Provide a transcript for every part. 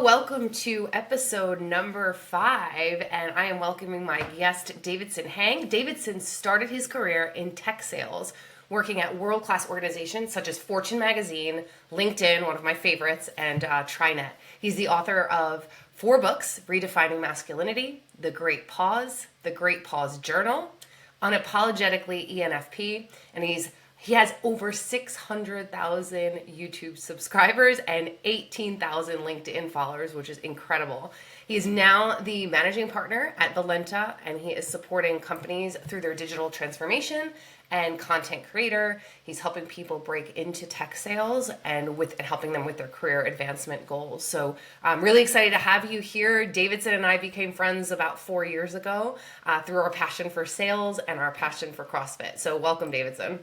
welcome to episode number 5, and I am welcoming my guest, Davidson Hang. Davidson started his career in tech sales, working at world-class organizations such as Fortune Magazine, LinkedIn, one of my favorites, and TriNet. He's the author of 4 books, Redefining Masculinity, The Great Pause, The Great Pause Journal, Unapologetically ENFP, and he has over 600,000 YouTube subscribers and 18,000 LinkedIn followers, which is incredible. He is now the managing partner at Valenta, and he is supporting companies through their digital transformation and content creator. He's helping people break into tech sales and helping them with their career advancement goals. So I'm really excited to have you here. Davidson and I became friends about 4 years ago through our passion for sales and our passion for CrossFit. So welcome, Davidson.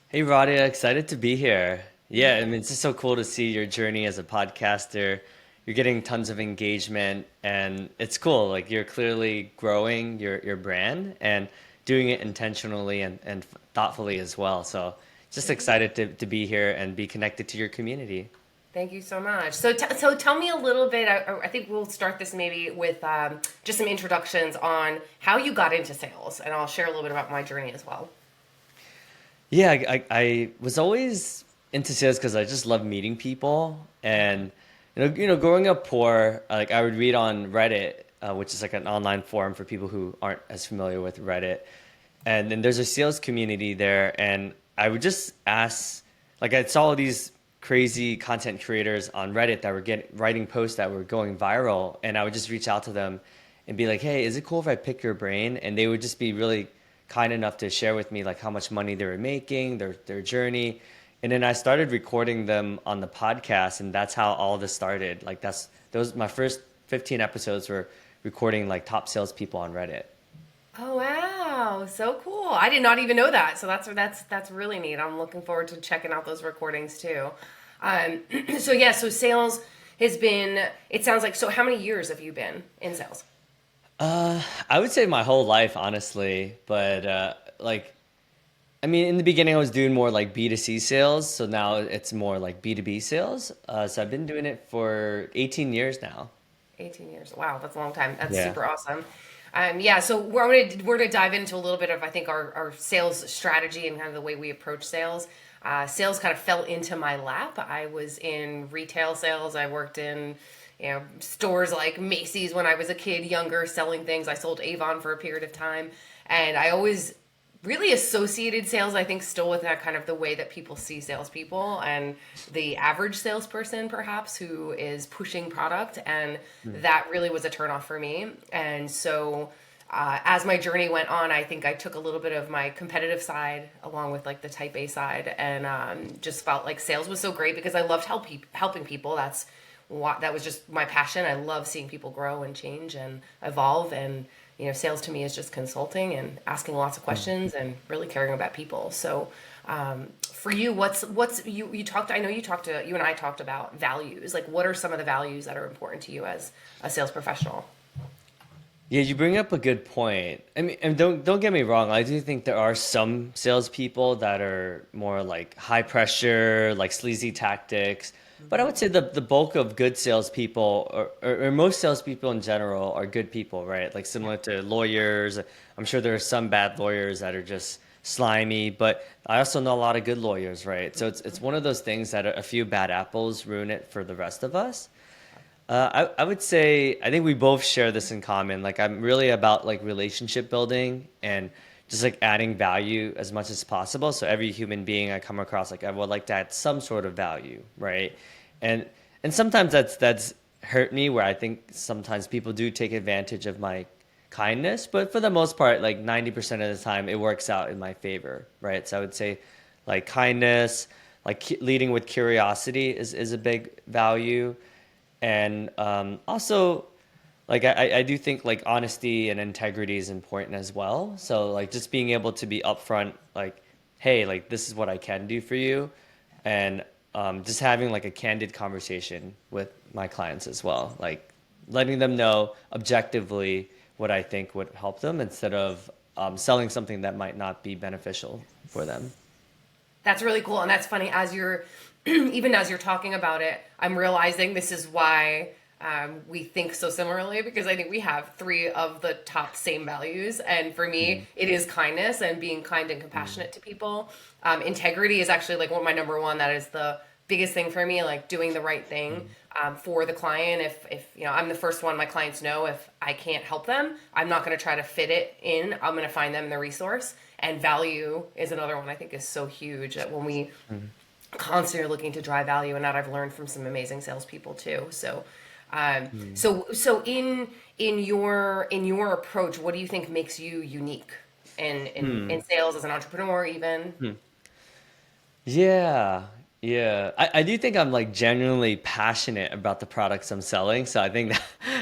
Hey, Radia, excited to be here. Yeah, I mean, it's just so cool to see your journey as a podcaster. You're getting tons of engagement, and it's cool. Like, you're clearly growing your brand and doing it intentionally and thoughtfully as well. So, just excited to be here and be connected to your community. Thank you so much. So tell me a little bit. I think we'll start this maybe with just some introductions on how you got into sales, and I'll share a little bit about my journey as well. Yeah, I was always into sales because I just love meeting people, and growing up poor, like I would read on Reddit, which is like an online forum for people who aren't as familiar with Reddit, and then there's a sales community there, and I would just ask, like I saw all these crazy content creators on Reddit that were writing posts that were going viral, and I would just reach out to them and be like, hey, is it cool if I pick your brain? And they would just be really kind enough to share with me like how much money they were making, their journey. And then I started recording them on the podcast, and that's how all this started. Like those my first 15 episodes were recording like top salespeople on Reddit. Oh wow, so cool! I did not even know that. So that's really neat. I'm looking forward to checking out those recordings too. Um, so sales has been. It sounds like so. How many years have you been in sales? I would say my whole life, honestly, but I mean, in the beginning, I was doing more like B2C sales, so now it's more like B2B sales. So I've been doing it for 18 years now. 18 years. Wow, that's a long time. That's Yeah. super awesome. Yeah, so we're gonna dive into a little bit of I think our sales strategy and kind of the way we approach sales. Sales kind of fell into my lap. I was in retail sales. I worked in stores like Macy's when I was a kid, younger, selling things. I sold Avon for a period of time, and I always really associated sales, I think, still with that kind of the way that people see salespeople and the average salesperson, perhaps, who is pushing product. And that really was a turnoff for me. And so, as my journey went on, I think I took a little bit of my competitive side along with like the type A side, and just felt like sales was so great because I loved helping people. That was just my passion. I love seeing people grow and change and evolve, and sales to me is just consulting and asking lots of questions and really caring about people. So, for you, what's you talked? I know you and I talked about values. Like, what are some of the values that are important to you as a sales professional? Yeah, you bring up a good point. I mean, and don't get me wrong. I do think there are some salespeople that are more like high pressure, like sleazy tactics. But I would say the bulk of good salespeople, or most salespeople in general, are good people, right? Like similar to lawyers. I'm sure there are some bad lawyers that are just slimy, but I also know a lot of good lawyers, right? So it's one of those things that a few bad apples ruin it for the rest of us. I would say I think we both share this in common. Like I'm really about like relationship building and just like adding value as much as possible. So every human being I come across, like I would like to add some sort of value, right? And and sometimes that's hurt me where I think sometimes people do take advantage of my kindness, but for the most part, like 90% of the time, it works out in my favor, right? So I would say like kindness, like leading with curiosity is a big value, and also like I do think like honesty and integrity is important as well. So like just being able to be upfront, like, hey, like this is what I can do for you, and just having like a candid conversation with my clients as well, like letting them know objectively what I think would help them instead of selling something that might not be beneficial for them. That's really cool. And that's funny as you're, even as you're talking about it, I'm realizing this is why We think so similarly because I think we have three of the top same values. And for me, Mm, it is kindness and being kind and mm, compassionate to people. Integrity is actually like one of my number one. That is the biggest thing for me, like doing the right thing mm, for the client. If you know, I'm the first one my clients know if I can't help them, I'm not going to try to fit it in. I'm going to find them the resource. And value is another one I think is so huge that when we mm, constantly looking to drive value, and that I've learned from some amazing salespeople too. So, mm, so in your approach, what do you think makes you unique in mm, sales as an entrepreneur, even? mm. Yeah, yeah. I do think I'm like genuinely passionate about the products I'm selling. So I think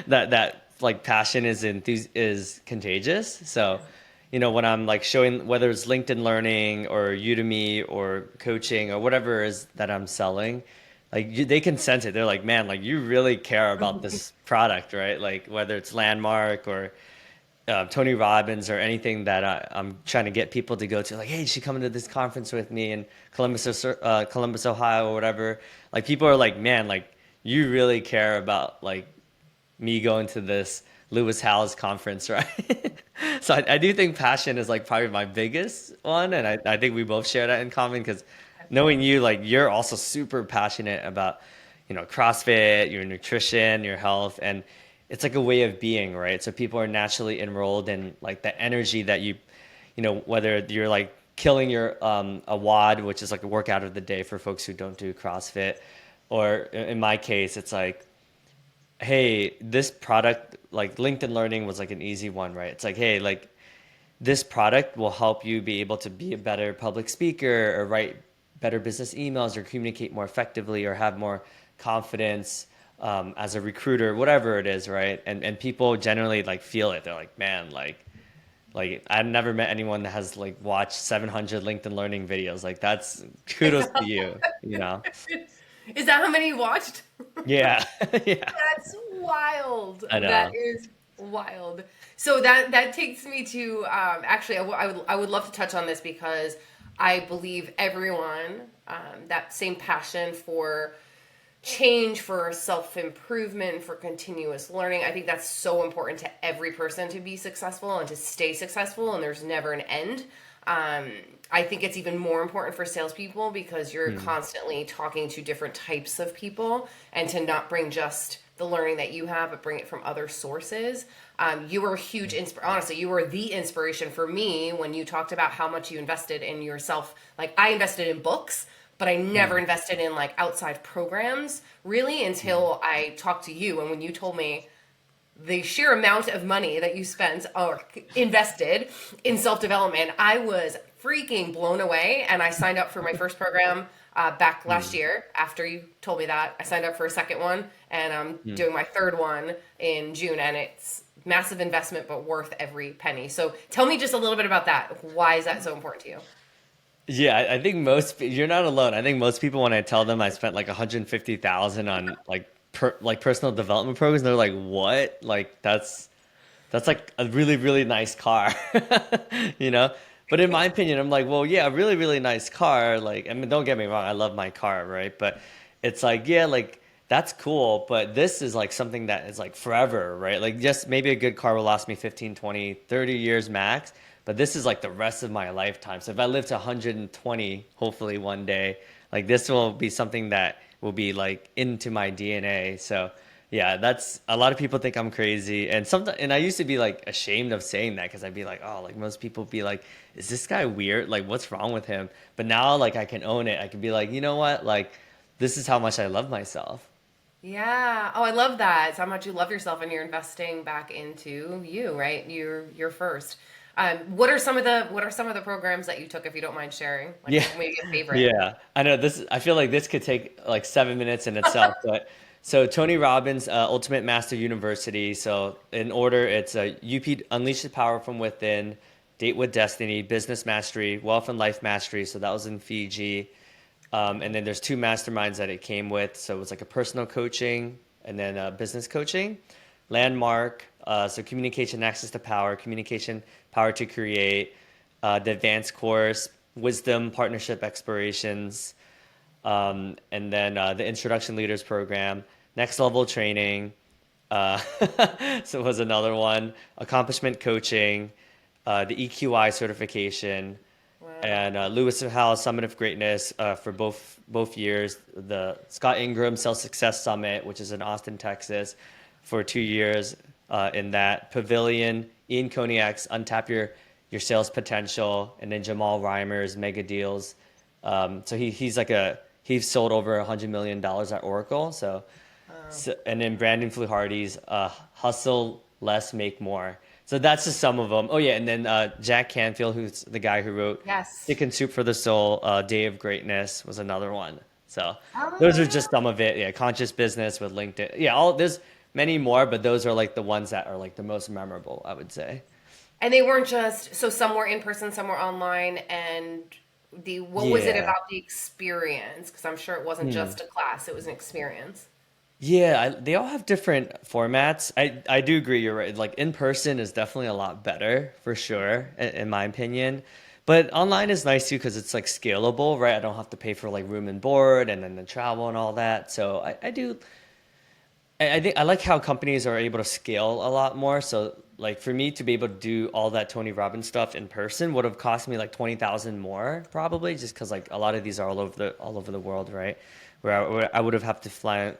that that like passion is contagious. So, when I'm like showing whether it's LinkedIn Learning or Udemy or coaching or whatever it is that I'm selling, like they can sense it. They're like, man, like you really care about this product, right? Like whether it's Landmark or Tony Robbins or anything that I'm trying to get people to go to, like, hey, you should come to this conference with me in Columbus, Ohio, or whatever. Like, people are like, man, like, you really care about like me going to this Lewis Howes conference, right? So I do think passion is like probably my biggest one, and I think we both share that in common because knowing you, like, you're also super passionate about, CrossFit, your nutrition, your health, and it's like a way of being, right? So people are naturally enrolled in like the energy that whether you're like killing your a WOD, which is like a workout of the day for folks who don't do CrossFit, or in my case, it's like, hey, this product, like LinkedIn Learning was like an easy one, right? It's like, hey, like this product will help you be able to be a better public speaker or write better business emails or communicate more effectively or have more confidence as a recruiter, whatever it is, right? And people generally like feel it. They're like, man, like I've never met anyone that has like watched 700 LinkedIn Learning videos. Like that's kudos to you, you know? Is that how many you watched? Yeah, yeah, That's wild. I That know. is wild. So that takes me to actually I would love to touch on this because I believe everyone that same passion for change, for self improvement, for continuous learning. I think that's so important to every person to be successful and to stay successful, and there's never an end. Um, I think it's even more important for salespeople because you're Hmm. constantly talking to different types of people and to not bring just the learning that you have, but bring it from other sources. You were a huge, honestly, you were the inspiration for me when you talked about how much you invested in yourself. Like, I invested in books, but I never Hmm. invested in like outside programs really Hmm. until I talked to you. And when you told me the sheer amount of money that you spent or invested in self development, I was freaking blown away. And I signed up for my first program back last Hmm. year. After you told me that, I signed up for a second one, and I'm Hmm. doing my third one in June. And it's massive investment, but worth every penny. So tell me just a little bit about that. Why is that so important to you? Yeah, I think you're not alone. I think most people when I tell them I spent like 150,000 on like personal development programs, they're like, "What?" Like that's like a really really nice car, you know? But in my opinion, I'm like, "Well, yeah, a really really nice car." Like, I mean, don't get me wrong, I love my car, right? But it's like, yeah, like that's cool, but this is like something that is like forever, right? Like just maybe a good car will last me 15, 20, 30 years max, but this is like the rest of my lifetime. So if I live to 120, hopefully one day, like this will be something that will be like into my DNA. So yeah, that's a lot of people think I'm crazy, and sometimes, and I used to be like ashamed of saying that because I'd be like, oh, like most people be like, is this guy weird? Like, what's wrong with him? But now, like, I can own it. I can be like, you know what? Like, this is how much I love myself. Yeah. Oh, I love that. It's how much you love yourself and you're investing back into you, right? You're first. What are some of the programs that you took, if you don't mind sharing? Like Yeah, maybe a favorite. yeah. I know this. I feel like this could take like 7 minutes in itself. But so Tony Robbins, Ultimate Master University. So in order, it's a UP Unleash the Power from Within, Date with Destiny, Business Mastery, Wealth and Life Mastery. So that was in Fiji. And then there's two masterminds that it came with. So it was like a personal coaching and then business coaching. Landmark, so communication, access to power, communication, power to create, the advanced course, wisdom, partnership, explorations, and then the introduction leaders program, next level training. Uh, so was another one. Accomplishment coaching, the EQI certification, Wow. and Lewis Howell Summit of Greatness for both years. The Scott Ingram Sales Success Summit, which is in Austin, Texas, for 2 years. In that Pavilion, Ian Koniak's Untap Your Sales Potential, and then Jamal Reimer's Mega Deals. So he's sold over $100 million at Oracle. So, and then Brandon Fluharty's Hustle Less, Make More. So that's just some of them. Oh yeah, and then Jack Canfield, who's the guy who wrote Yes. Chicken Soup for the Soul, Day of Greatness was another one. So those are Oh. just some of it. Yeah, Conscious Business with LinkedIn. Yeah, all there's many more, but those are like the ones that are like the most memorable, I would say. And they weren't just so some were in person, some were online, and the what was it Yeah. about the experience? Because I'm sure it wasn't Hmm. just a class; it was an experience. Yeah, they all have different formats. I do agree, you're right. Like in person is definitely a lot better for sure, in my opinion. But online is nice too because it's like scalable, right? I don't have to pay for like room and board and then the travel and all that. So I do I think I like how companies are able to scale a lot more. So like for me to be able to do all that Tony Robbins stuff in person would have cost me like 20,000 more probably just because like a lot of these are all over the world, right? Where I would have to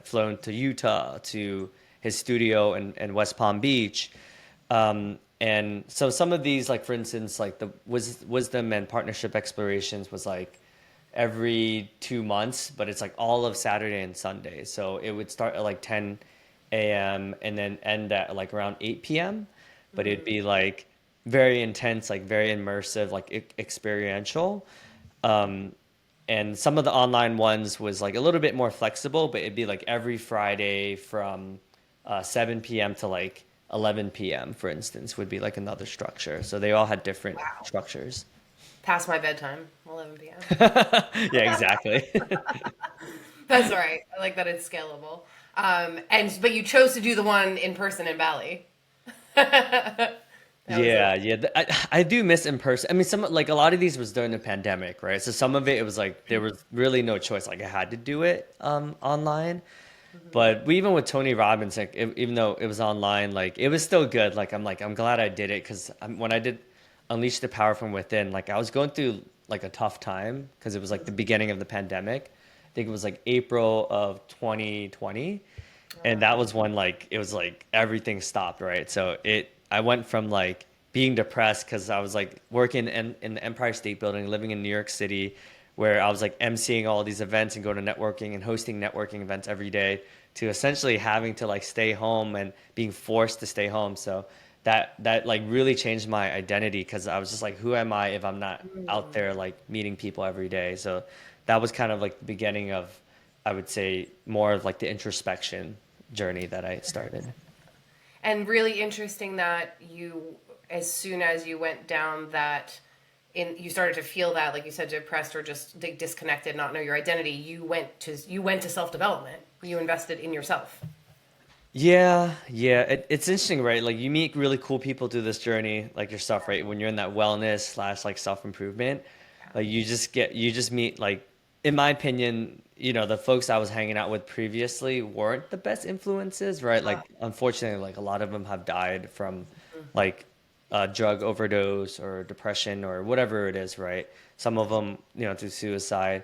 flown to Utah to his studio in West Palm Beach. And so some of these, like for instance, like the wisdom and partnership explorations was like every 2 months, but it's like all of Saturday and Sunday. So it would start at like 10 a.m. and then end at like around 8 p.m. But it'd be like very intense, like very immersive, like experiential. Um, and some of the online ones was like a little bit more flexible, but it'd be like every Friday from 7 p.m. to like 11 p.m., for instance, would be like another structure. So they all had different Wow. structures. Past my bedtime, 11 p.m. Yeah, exactly. That's all right. I like that it's scalable. And but you chose to do the one in person in Bali. That was a Yeah, yeah. I do miss in person. I mean, some like a lot of these was during the pandemic, right? So some of it was like there was really no choice. Like I had to do it online. Mhm. But we, even with Tony Robbins, like even though it was online, like it was still good. I'm glad I did it because when I did Unleash the Power from Within, like I was going through like a tough time because it was like the beginning of the pandemic. I think it was like April of 2020, and that Oh, was when like it was like everything stopped, right? So I went from like being depressed because I was like working in the Empire State Building, living in New York City, where I was like emceeing all these events and going to networking and hosting networking events every day, to essentially having to like stay home and being forced to stay home. So that like really changed my identity because I was just like, who am I if I'm not out mm. there like meeting people every day? So that was kind of like the beginning of, I would say, more of like the introspection journey that I started. And really interesting that you, as soon as you went down that, you started to feel that, like you said, depressed or just disconnected, not know your identity. You went to self development. You invested in yourself. Yeah, yeah. It's interesting, right? Like you meet really cool people through this journey, like yourself, right? When you're in that wellness slash like self-improvement, like you just meet like, in my opinion, the folks I was hanging out with previously weren't the best influences, right? Uh, Like unfortunately, like a lot of them have died from mm, like drug overdose or depression or whatever it is, right? Some of them, through suicide.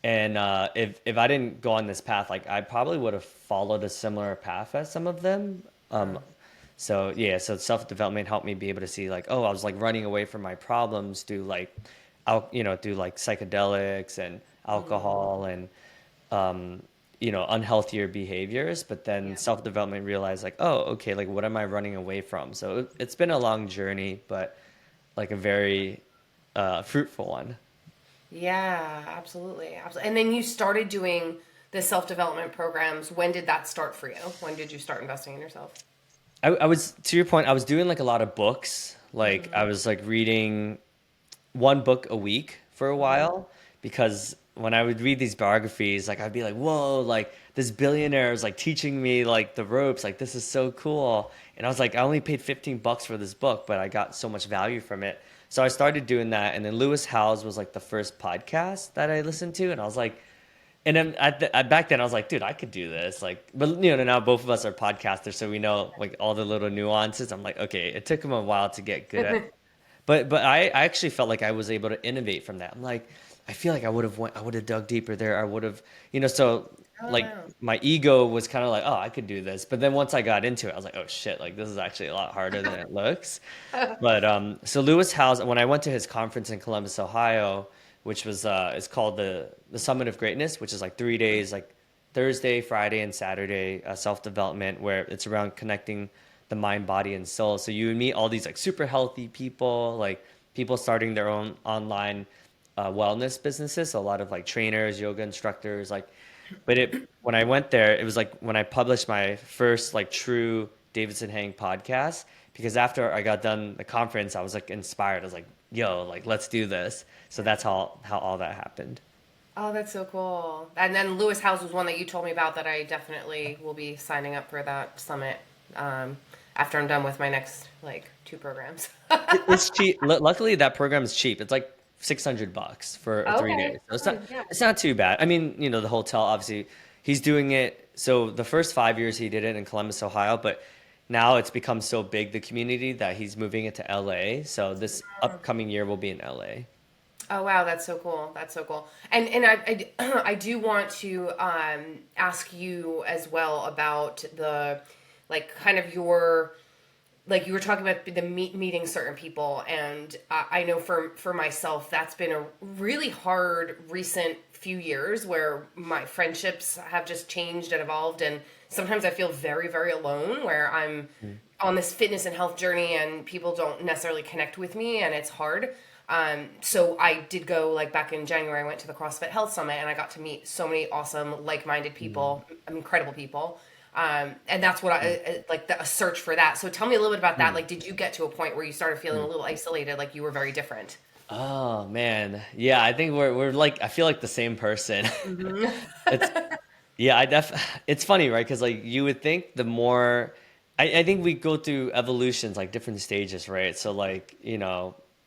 And if I didn't go on this path, like I probably would have followed a similar path as some of them. uh, So yeah, so self development helped me be able to see like, oh, I was like running away from my problems through like, through like psychedelics and mm, alcohol and unhealthier behaviors. But then yeah. self development realized like, oh, okay, like what am I running away from? So it's been a long journey, but like a very fruitful one. Yeah, absolutely. Absolutely. And then you started doing the self development programs. When did that start for you? When did you start investing in yourself? I was, to your point, I was doing like a lot of books. Like I was like reading one book a week for a Hmm. while because when I would read these biographies, like I'd be like, whoa, like this billionaire is like teaching me like the ropes, like this is so cool. And I was like, I only paid $15 for this book, but I got so much value from it. So I started doing that. And then Lewis Howes was like the first podcast that I listened to. And I was like, And then back then I was like, dude, I could do this. Like, but now both of us are podcasters, so we know like all the little nuances. I'm like, okay, it took him a while to get good at. But I actually felt like I was able to innovate from that. I'm like, I feel like I would have dug deeper there. I would have, so Oh like wow. my ego was kind of like, oh, I could do this. But then once I got into it, I was like, oh shit, like this is actually a lot harder than it looks. But so Lewis Howes, when I went to his conference in Columbus, Ohio, which was it's called the Summit of Greatness, which is like 3 days, like Thursday, Friday, and Saturday self development, where it's around connecting the mind, body, and soul. So you would meet all these like super healthy people, like people starting their own online wellness businesses. So a lot of like trainers, yoga instructors, like. But when I went there, it was like when I published my first like true Davidson Hang podcast. Because after I got done the conference, I was like inspired. I was like, "Yo, like let's do this." So that's how all that happened. Oh, that's so cool. And then Lewis House was one that you told me about that I definitely will be signing up for that summit after I'm done with my next like two programs. It's cheap. Luckily, that program is cheap. It's like $600 for 3 days. Okay. So Fun. Yeah. it's not too bad. I mean, the hotel obviously he's doing it. So the first 5 years he did it in Columbus, Ohio, but now it's become so big the community that he's moving it to LA. So this upcoming year will be in LA. Oh wow, that's so cool. That's so cool. And I do want to ask you as well about the like kind of your like you were talking about the meeting certain people, and I know for myself that's been a really hard recent few years where my friendships have just changed and evolved, and sometimes I feel very alone where I'm on this fitness and health journey and people don't necessarily connect with me and it's hard. So I did go like back in January. I went to the CrossFit Health Summit and I got to meet so many awesome, like-minded people, incredible people. And that's what I like a search for that. So tell me a little bit about that. Like, did you get to a point where you started feeling a little isolated, like you were very different? Oh man, yeah. I think we're like I feel like the same person. Hmm. It's Yeah, it's funny, right? Because like you would think the more I think we go through evolutions, like different stages, right? So like,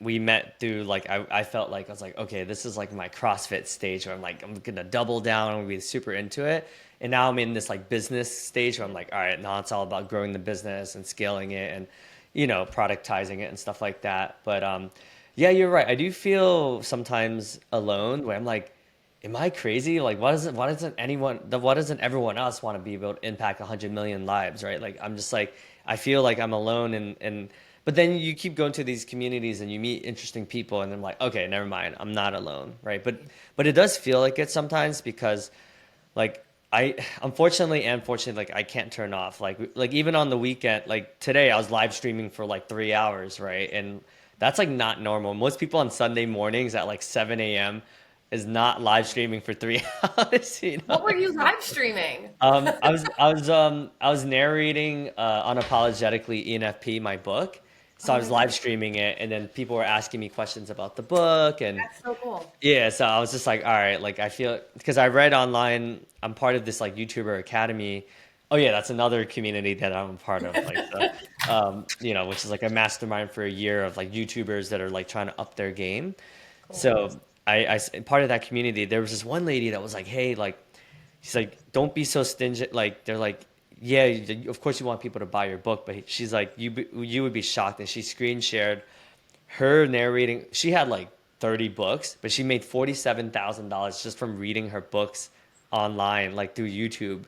we met through like I felt like I was like, okay, this is like my CrossFit stage where I'm like, I'm gonna double down, I'm gonna be super into it. And now I'm in this like business stage where I'm like, all right, now it's all about growing the business and scaling it and productizing it and stuff like that. But yeah, you're right. I do feel sometimes alone where I'm like, am I crazy? Like, why doesn't everyone else want to be able to impact 100 million lives, right? Like, I'm just like, I feel like I'm alone but then you keep going to these communities and you meet interesting people and I'm like, okay, never mind. I'm not alone, right? But it does feel like it sometimes because like I unfortunately and fortunately like I can't turn off like even on the weekend like today I was live streaming for like 3 hours, right? And that's like not normal. Most people on Sunday mornings at like 7 a.m. is not live streaming for 3 hours, What were you live streaming? I was narrating unapologetically ENFP, my book. So Oh I my was live God, streaming it, and then people were asking me questions about the book, and that's so cool. yeah, so I was just like, all right, like I feel because I read online, I'm part of this like YouTuber Academy. Oh yeah, that's another community that I'm a part of, like which is like a mastermind for a year of like YouTubers that are like trying to up their game. Cool. So part of that community, there was this one lady that was like, hey, like, she's like, don't be so stingy. Like, they're like, yeah, of course you want people to buy your book, but she's like, you would be shocked. And she screen shared her narrating. She had like 30 books, but she made $47,000 just from reading her books online, like through YouTube.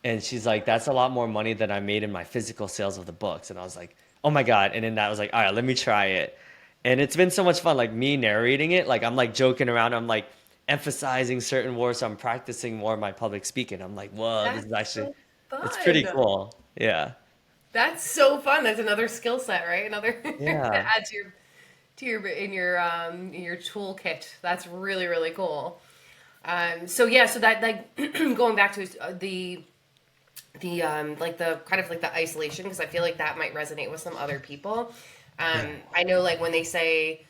And she's like, that's a lot more money than I made in my physical sales of the books. And I was like, oh my God. And then that was like, all right, let me try it. And it's been so much fun, like me narrating it. Like I'm like joking around. I'm like emphasizing certain words. So I'm practicing more of my public speaking. I'm like, whoa, this is That's actually, so it's pretty fun. cool. Yeah. That's so fun. That's another skill set, right? Another to Yeah. add to your in your toolkit. That's really cool. So yeah, so that like going back to the like the kind of like the isolation because I feel like that might resonate with some other people. Yeah. I know like when they say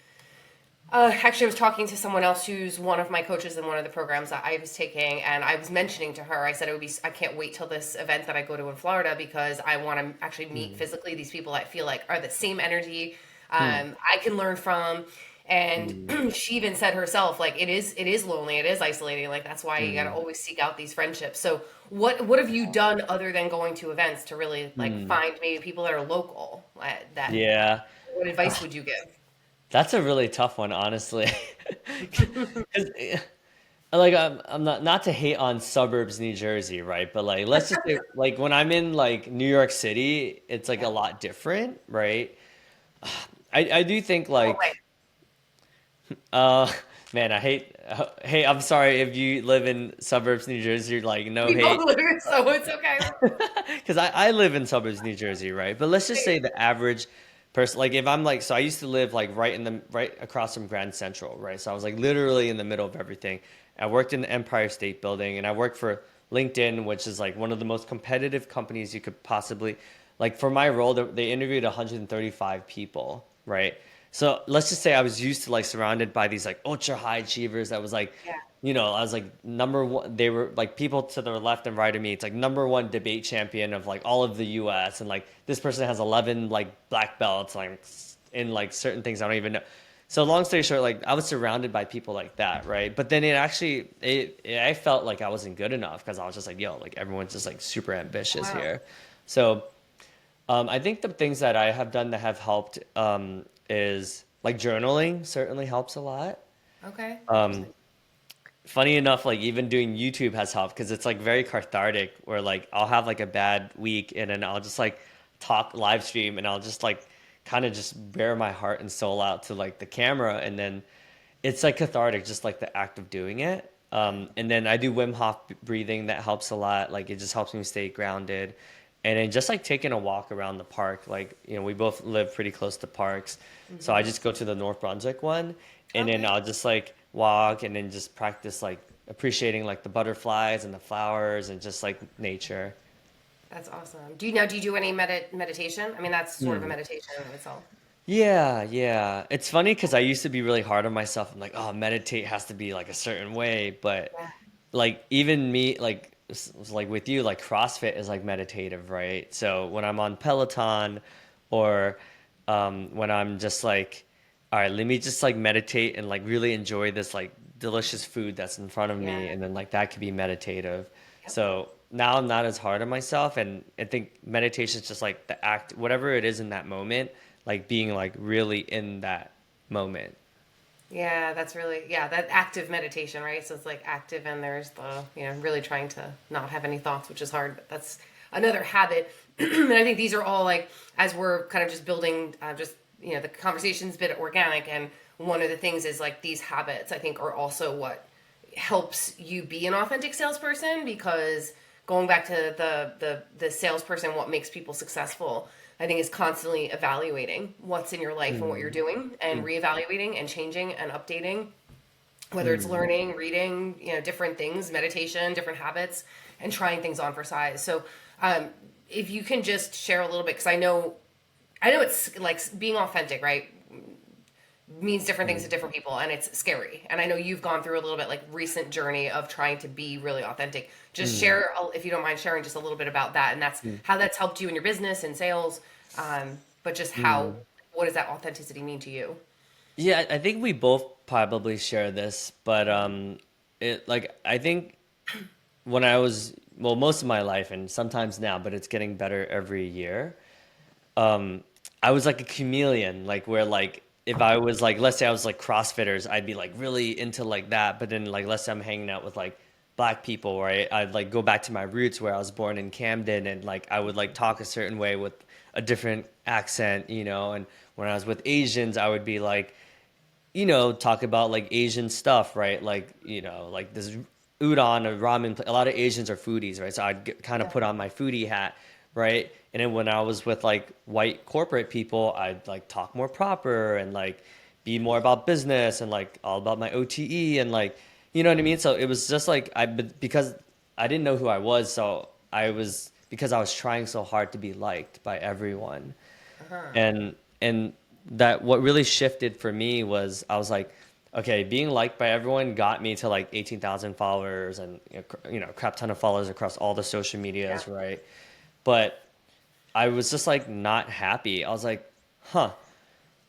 actually, I was talking to someone else who's one of my coaches in one of the programs that I was taking, and I was mentioning to her, I said it would be, I can't wait till this event that I go to in Florida because I want to actually meet Mm. physically these people I feel like are the same energy Mm. I can learn from. And Mm. she even said herself, like, it is lonely, it is isolating. Like, that's why you got to Mm. always seek out these friendships. So what have you done other than going to events to really like Mm. find maybe people that are local, that Yeah. what advice would you give? That's a really tough one, honestly. 'Cause, like I'm not to hate on suburbs New Jersey, right? But like let's just say like when I'm in like New York City, it's like a Yeah. lot different, right? I do think Oh, right. like uh man, I hate hey, I'm sorry if you live in suburbs New Jersey, like no We hate. both live here, so it's okay. Because I live in suburbs New Jersey, right? But let's just say the average person, like if I'm like, so I used to live like right across from Grand Central, right? So I was like literally in the middle of everything. I worked in the Empire State Building, and I worked for LinkedIn, which is like one of the most competitive companies you could possibly, like for my role, they interviewed 135 people, right? So let's just say I was used to like surrounded by these like ultra high achievers that was like, Yeah. I was like number one. They were like people to the left and right of me. It's like number one debate champion of like all of the U.S. and like this person has 11 like black belts like in like certain things I don't even know. So long story short, like I was surrounded by people like that, right? But then I felt like I wasn't good enough because I was just like, yo, like everyone's just like super ambitious Wow. here. So I think the things that I have done that have helped is like journaling certainly helps a lot. Okay. Um, Funny enough, like even doing YouTube has helped because it's like very cathartic where like I'll have like a bad week and then I'll just like talk live stream and I'll just like kind of just bare my heart and soul out to like the camera and then it's like cathartic just like the act of doing it. And then I do Wim Hof breathing that helps a lot. Like it just helps me stay grounded. And then just like taking a walk around the park, like we both live pretty close to parks, so I Hmm. just go to the North Brunswick one, and then Okay. I'll just like walk and then just practice like appreciating like the butterflies and the flowers and just like nature. That's awesome. Do you do any meditation? I mean, that's sort of a Hmm. meditation in itself. Yeah, yeah. It's funny because I used to be really hard on myself. I'm like, oh, meditate has to be like a certain way, but Yeah. like even me, like like with you, like CrossFit is like meditative, right? So when I'm on Peloton, or when I'm just like, all right, let me just like meditate and like really enjoy this like delicious food that's in front of Yeah. me, and then like that could be meditative. Yep. So now I'm not as hard on myself, and I think meditation is just like the act, whatever it is in that moment, like being like really in that moment. Yeah, that's really, yeah, that active meditation, right? So it's like active and there's the, really trying to not have any thoughts, which is hard, but that's another habit. And I think these are all like, as we're kind of just building, the conversation's a bit organic. And one of the things is like these habits, I think, are also what helps you be an authentic salesperson, because going back to the salesperson, what makes people successful, I think, is constantly evaluating what's in your life and what you're Mm, doing, and mm, reevaluating and changing and updating, whether it's mm, learning, reading, different things, meditation, different habits, and trying things on for size. So um, if you can just share a little bit, because I know it's like being authentic, right, means different things to mm, different people, and it's scary. And I know you've gone through a little bit like recent journey of trying to be really authentic. Just mm, share, if you don't mind sharing, just a little bit about that, and that's mm, how that's helped you in your business and sales. But just how, mm. what does that authenticity mean to you? Yeah, I think we both probably share this, but it like I think when I was well, most of my life and sometimes now, but it's getting better every year. Um, I was like a chameleon, like where like if I was like, let's say I was like CrossFitters, I'd be like really into like that, but then like let's say I'm hanging out with like black people, right? I'd like go back to my roots where I was born in Camden, and like I would like talk a certain way with a different accent, and when I was with Asians, I would be like talk about like Asian stuff, right? Like, like this udon or ramen. A lot of Asians are foodies, right? So I'd kind of Yeah. put on my foodie hat, right? And then when I was with like white corporate people, I'd like talk more proper and like be more about business and like all about my OTE and like, you know what I mean? So it was just like because I didn't know who I was, so because I was trying so hard to be liked by everyone, Uh-huh. and that what really shifted for me was I was like, okay, being liked by everyone got me to like 18,000 followers and a crap ton of followers across all the social Yeah. medias, right? But I was just like not happy. I was like, huh,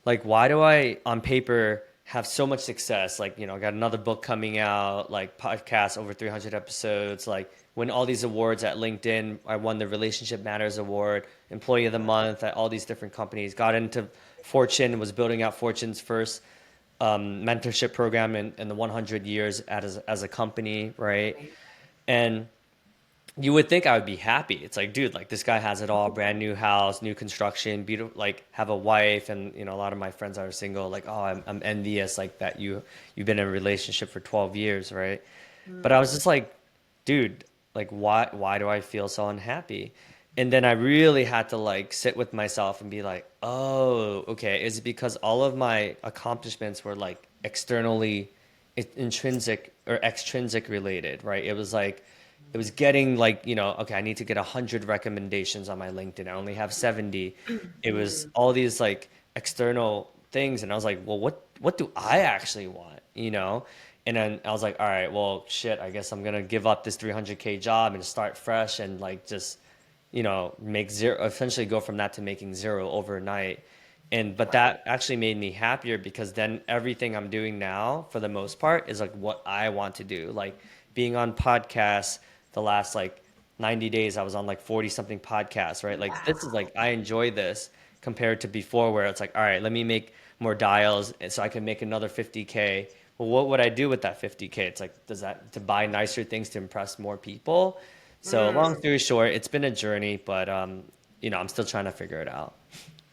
like why do I on paper have so much success. Like, I got another book coming out, like podcast over 300 episodes, like win all these awards at LinkedIn. I won the Relationship Matters Award, Employee of the Month at all these different companies. Got into Fortune, was building out Fortune's first mentorship program in the 100 years as a company, right? And you would think I would be happy. It's like, dude, like this guy has it all, brand new house, new construction, beautiful, like have a wife, and a lot of my friends that are single, like, oh, I'm envious, like that you've been in a relationship for 12 years, right? But I was just like, dude, like why do I feel so unhappy? And then I really had to like sit with myself and be like, oh, okay, is it because all of my accomplishments were like externally intrinsic or extrinsic related, right? It was like it was getting like, okay, I need to get 100 recommendations on my LinkedIn. I only have 70. It was all these like external things. And I was like, well, what do I actually want? And then I was like, all right, well, shit, I guess I'm going to give up this 300K job and start fresh and like just, make zero, essentially go from that to making zero overnight. But that actually made me happier because then everything I'm doing now, for the most part, is like what I want to do. Like being on podcasts, the last like 90 days, I was on like 40 something podcasts, right? Like this is like, I enjoy this compared to before where it's like, all right, let me make more dials so I can make another 50K. Well, what would I do with that 50K? It's like, does that to buy nicer things to impress more people? So long story short, it's been a journey, but I'm still trying to figure it out.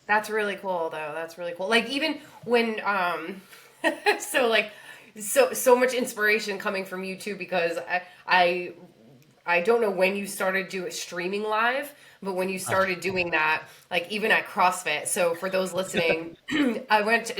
That's really cool, though. That's really cool. Like even when so like so much inspiration coming from you too, because I don't know when you started doing streaming live, but when you started doing that, like even at CrossFit. So for those listening, I went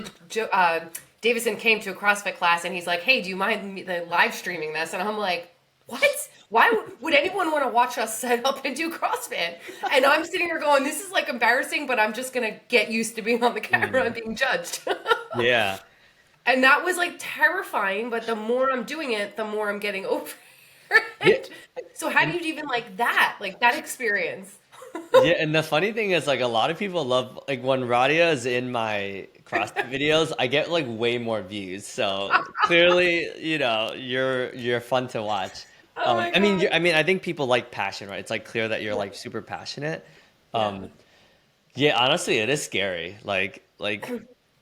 Davidson came to a CrossFit class and he's like, "Hey, do you mind the live streaming this?" And I'm like, "What? Why would anyone want to watch us set up and do CrossFit?" And I'm sitting here going, "This is like embarrassing, but I'm just gonna get used to being on the camera and being judged." Yeah. And that was like terrifying, but the more I'm doing it, the more I'm getting over Yeah. it. So how do you even like that experience? Yeah, and the funny thing is, like, a lot of people love, like, when Radia is in my CrossFit videos, I get like way more views. So clearly, you're fun to watch. Oh my I mean, God. I think people like passion, right? It's like clear that you're like super passionate. Yeah. Um, yeah, honestly, it is scary. Like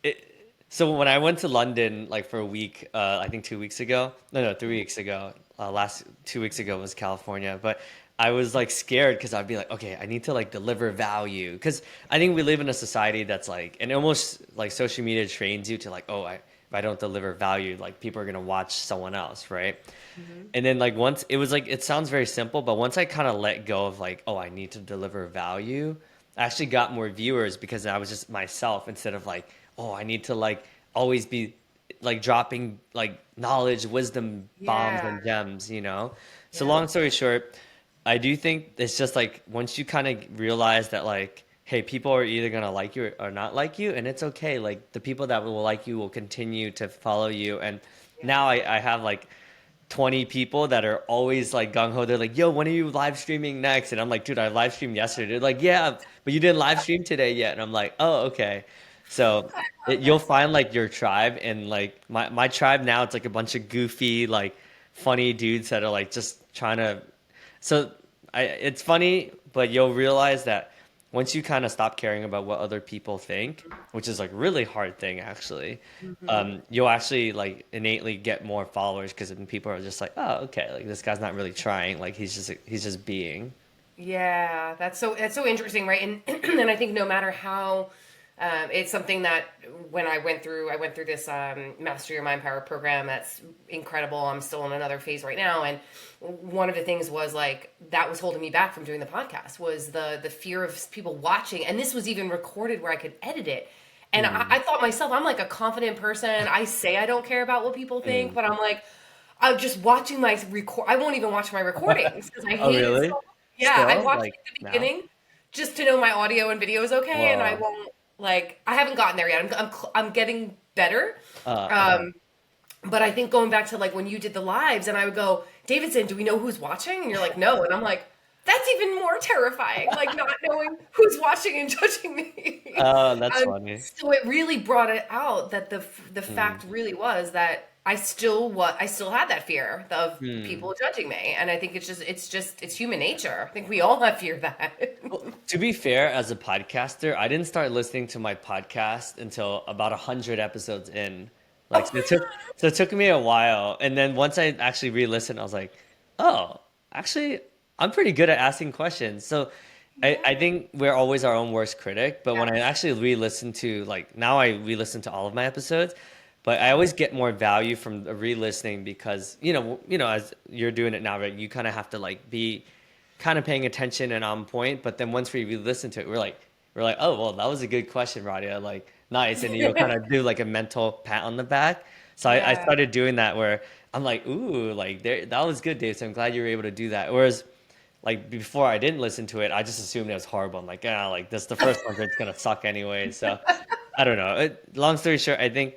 it. So when I went to London, like for a week, I think 2 weeks ago, no, 3 weeks ago, last 2 weeks ago was California, but I was like scared because I'd be like, okay, I need to like deliver value because I think we live in a society that's like, and almost like social media trains you to like, oh, if I don't deliver value, like people are gonna watch someone else, right? Hmm. And then like once it was like it sounds very simple, but once I kind of let go of like, oh, I need to deliver value, I actually got more viewers because I was just myself instead of like, oh, I need to like always be like dropping like knowledge, wisdom bombs Yeah. and gems. So Yeah. long story short, I do think it's just like once you kind of realize that like, hey, people are either gonna like you or not like you, and it's okay. Like the people that will like you will continue to follow you. And now I have like 20 people that are always like gung ho. They're like, yo, when are you live streaming next? And I'm like, dude, I live streamed yesterday. They're like, yeah, but you didn't live stream today yet. And I'm like, oh, okay. So Love you'll that so find much. like your tribe, and like my tribe now, it's like a bunch of goofy, like funny dudes that are like just trying to. So it's funny, but you'll realize that once you kind of stop caring about what other people think, which is like really hard thing actually, Hmm. you'll actually like innately get more followers because then people are just like, oh, okay, like this guy's not really trying, like he's just being. Yeah, that's so interesting, right? And and I think no matter how, it's something that when I went through this Master Your Mind Power program. That's incredible. I'm still in another phase right now, and one of the things was like that was holding me back from doing the podcast was the fear of people watching, and this was even recorded where I could edit it. And I Mm, thought myself, I'm like a confident person. I say I don't care about what people think, mm. but I'm like, I'm just watching my record. I won't even watch my recordings because I Oh, hate it so really? much. Yeah, I Still? watched Like like the now? beginning just to know my audio and video is okay, and I Whoa. won't like. I haven't gotten there yet. I'm getting better. Okay. Um, but I think going back to like when you did the lives, and I would go, Davidson, do we know who's watching? And you're like, no, and I'm like, That's even more terrifying, like not knowing who's watching and judging me. Oh, that's funny. So it really brought it out that the Mm. fact really was that I still had that fear of Hmm. people judging me, and I think it's human nature. I think we all have fear of that. Well, to be fair, as a podcaster, I didn't start listening to my podcast until about 100 episodes in. Like, Oh so my it took me a while, and then once I actually re-listened, I was like, oh, actually, I'm pretty good at asking questions. So, I God. think we're always our own worst critic. But Yeah. when I actually re-listen to like now, I re-listen to all of my episodes, but I always get more value from the re-listening because as you're doing it now, right? You kind of have to like be kind of paying attention and on point. But then once we listen to it, we're like, oh well, that was a good question, Radia. Like nice, and you'll kind Yeah. of do like a mental pat on the back. So I Yeah. started doing that where I'm like, ooh, like there, that was good, Dave. So I'm glad you were able to do that. Whereas like before I didn't listen to it, I just assumed it was horrible. I'm like, yeah, like this the first one, it's gonna suck anyway. So I don't know. Long story short, I think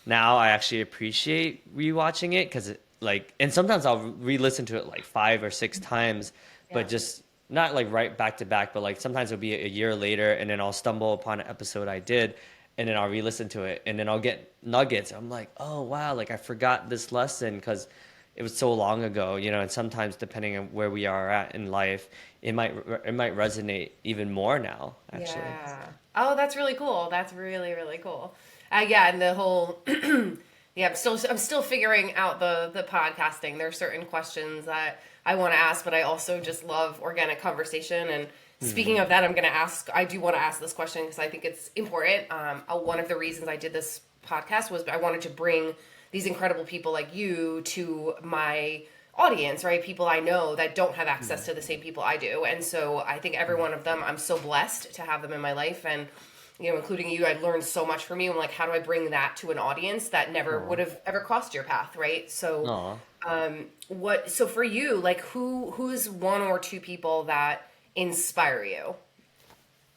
now I actually appreciate rewatching it because like, and sometimes I'll re-listen to it like 5 or 6 times, but Yeah. just not like right back to back, but like sometimes it'll be a year later, and then I'll stumble upon an episode I did, and then I'll re-listen to it, and then I'll get nuggets. I'm like, oh wow, like I forgot this lesson because it was so long ago, and sometimes depending on where we are at in life, it might resonate even more now, actually. Yeah. Oh, that's really cool. That's really, really cool. Yeah, and the whole yeah, I'm still figuring out the podcasting. There are certain questions that I want to ask, but I also just love organic conversation. And speaking Hmm. of that, I do want to ask this question because I think it's important. One of the reasons I did this podcast was I wanted to bring these incredible people like you to my audience, right? People I know that don't have access to the same people I do. And so I think every one of them, I'm so blessed to have them in my life. And, including you, I learned so much from you. I'm like, how do I bring that to an audience that never would Oh, have ever crossed your path, right? So, oh. so for you, like who's one or two people that inspire you?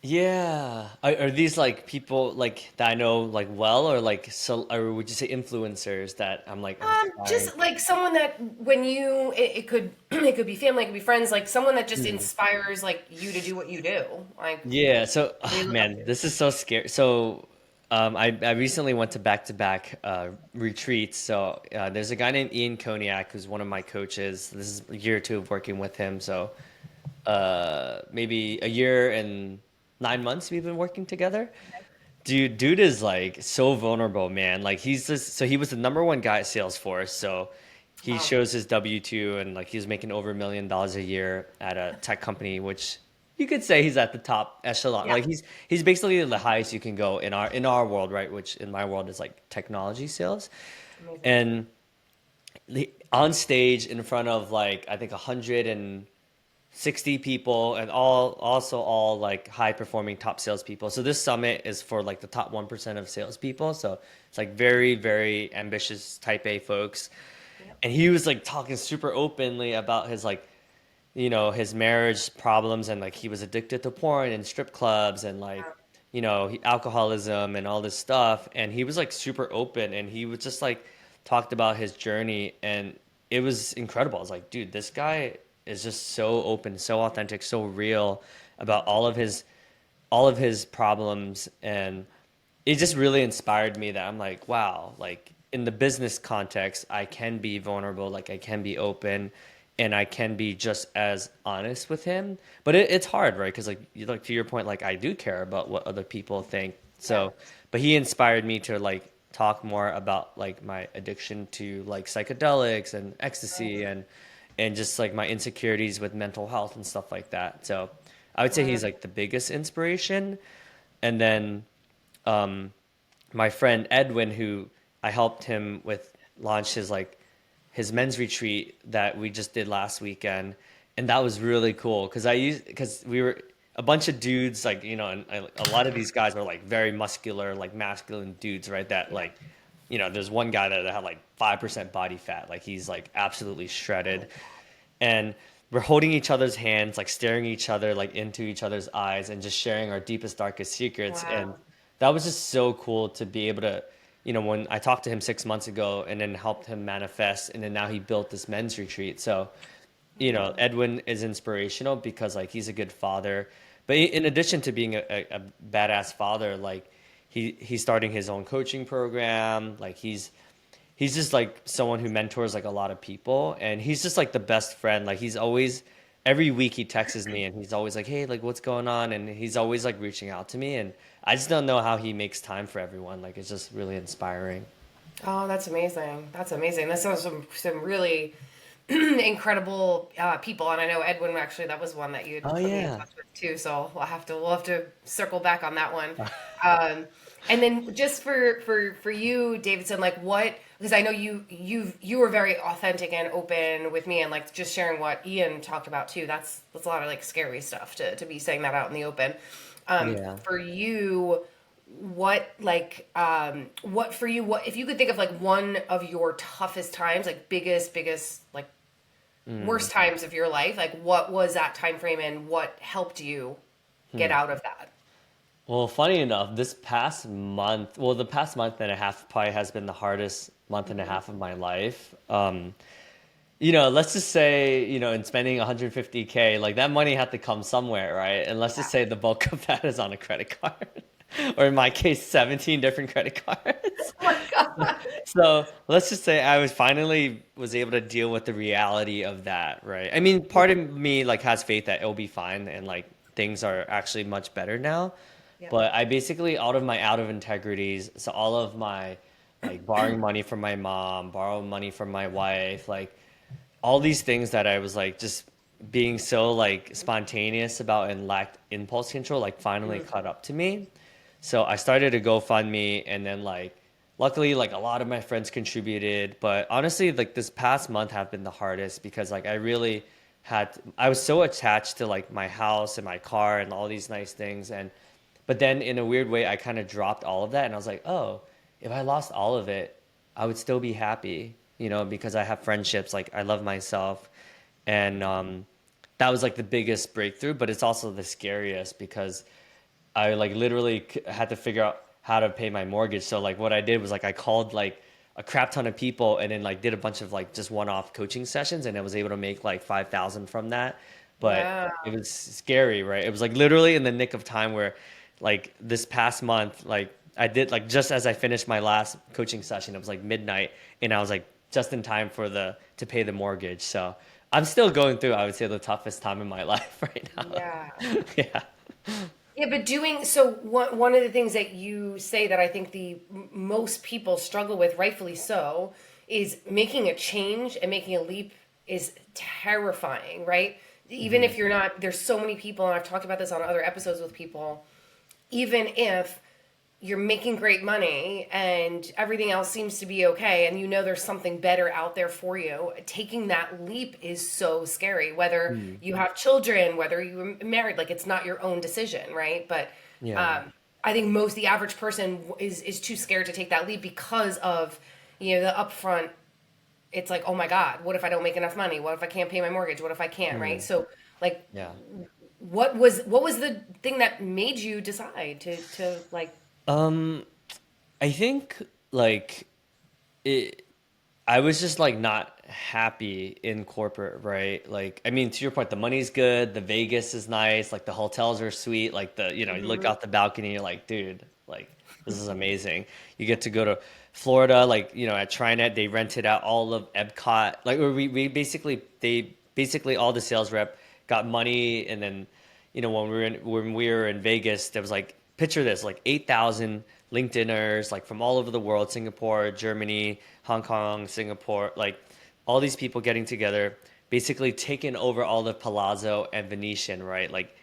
Yeah. Are these like people like that I know like well, or like so, or would you say influencers that I'm like inspiring? Just like someone that when it could it could be family, it could be friends, like someone that just Hmm. inspires like you to do what you do. Like, Yeah. So, what do you look up man, to? this is so scary. So, I recently went to back-to-back retreats. So, there's a guy named Ian Koniak who's one of my coaches. This is a year or two of working with him. So, maybe a year and 9 months we've been working together. Dude is like so vulnerable, man. Like he's just so he was the number one guy at Salesforce. So he Wow. shows his W-2 and like he's making over $1 million a year at a tech company, which you could say he's at the top echelon. Yeah. Like he's basically the highest you can go in our world, right? Which in my world is like technology sales. Amazing. And on stage in front of like I think 160 people and all like high performing top salespeople. So this summit is for like the top 1% of salespeople. So it's like very, very ambitious type A folks. Yep. And he was like talking super openly about his like, his marriage problems, and like he was addicted to porn and strip clubs and like, alcoholism and all this stuff. And he was like super open, and he was just like talked about his journey, and it was incredible. I was like, dude, this guy is just so open, so authentic, so real about all of his problems, and it just really inspired me that I'm like, wow, like in the business context, I can be vulnerable, like I can be open, and I can be just as honest with him. But it's hard, right? Because like to your point, like I do care about what other people think. Yeah. So, but he inspired me to like talk more about like my addiction to like psychedelics and ecstasy, Right. and just like my insecurities with mental health and stuff like that. So, I would say Wow. he's like the biggest inspiration, and then my friend Edwin, who I helped him with launch his men's retreat that we just did last weekend, and that was really cool because we were a bunch of dudes like and a lot of these guys are like very muscular, like masculine dudes, right? That Yeah. like there's one guy that had like 5% body fat, like he's like absolutely Oh my shredded, God. and we're holding each other's hands, like staring each other like into each other's eyes and just sharing our deepest darkest secrets. And Wow. that was just so cool to be able to when I talked to him 6 months ago and then helped him manifest, and then now he built this men's retreat. So Edwin is inspirational because like he's a good father. But in addition to being a badass father, like he's starting his own coaching program. Like he's just like someone who mentors like a lot of people, and he's just like the best friend. Like he's always every week he texts me and he's always like, "Hey, like what's going on?" And he's always like reaching out to me, and I just don't know how he makes time for everyone. Like it's just really inspiring. Oh, that's amazing. That's amazing. That sounds some really incredible people, and I know Edwin actually that was one that you'd Oh put me in yeah. touch with too. So we'll have to circle back on that one. Um, and then just for you, Davidson, like what? Because I know you were very authentic and open with me, and like just sharing what Ian talked about too. That's a lot of like scary stuff to be saying that out in the open. Yeah. For you, what for you? What if you could think of like one of your toughest times, like biggest like Mm. worst times of your life, like what was that time frame and what helped you get Hmm. out of that? Well, funny enough, the past month and a half probably has been the hardest month and a Mhm. half of my life. Let's just say, in spending 150K, like that money had to come somewhere, right? And let's just Yeah. say the bulk of that is on a credit card, or in my case, 17 different credit cards. Oh my God. So let's just say I was able to deal with the reality of that, right? I mean, part of me like has faith that it'll be fine and like things are actually much better now. Yeah. But I basically out of integrities, so all of my like borrowing money from my mom, borrowing money from my wife, like all these things that I was like just being so like spontaneous about and lacked impulse control, like finally Mhm. caught up to me. So I started a GoFundMe, and then like luckily like a lot of my friends contributed, but honestly like this past month have been the hardest because like I was so attached to like my house and my car and all these nice things, and but then in a weird way I kind of dropped all of that and I was like, "Oh, if I lost all of it, I would still be happy." Because I have friendships, like I love myself, and that was like the biggest breakthrough, but it's also the scariest because I like literally had to figure out how to pay my mortgage. So like what I did was like I called like a crap ton of people and then like did a bunch of like just one-off coaching sessions, and I was able to make like 5,000 from that. But Yeah. it was scary, right? It was like literally in the nick of time where like this past month, like I did like just as I finished my last coaching session, it was like midnight and I was like just in time for the to pay the mortgage. So I'm still going through, I would say, the toughest time in my life right now. Yeah. Yeah. Yeah, but doing so, one of the things that you say that I think most people struggle with, rightfully so, is making a change and making a leap is terrifying, right? Even Mhm. if you're not, there's so many people, and I've talked about this on other episodes with people, even if you're making great money and everything else seems to be okay and you know there's something better out there for you, taking that leap is so scary, whether Mm. you have children, whether you're married, like it's not your own decision, right? But Yeah. I think the average person is too scared to take that leap because of the upfront. It's like, oh my god, what if I don't make enough money? What if I can't pay my mortgage? What if I can't, right? Mm. So like, Yeah. what was the thing that made you decide to like. Um, I think like it I was just like not happy in corporate, right? Like, I mean, to your point, the money's good, the Vegas is nice, like the hotels are sweet, like you look Mhm. out the balcony, you're like, dude, like this is amazing. You get to go to Florida, like, at TriNet, they rented out all of Epcot. Like, they basically all the sales rep got money, and then, when we were in Vegas, there was like, picture this, like 8,000 LinkedIners, like from all over the world, Singapore, Germany, Hong Kong, Singapore, like all these people getting together, basically taking over all the Palazzo and Venetian, right? Like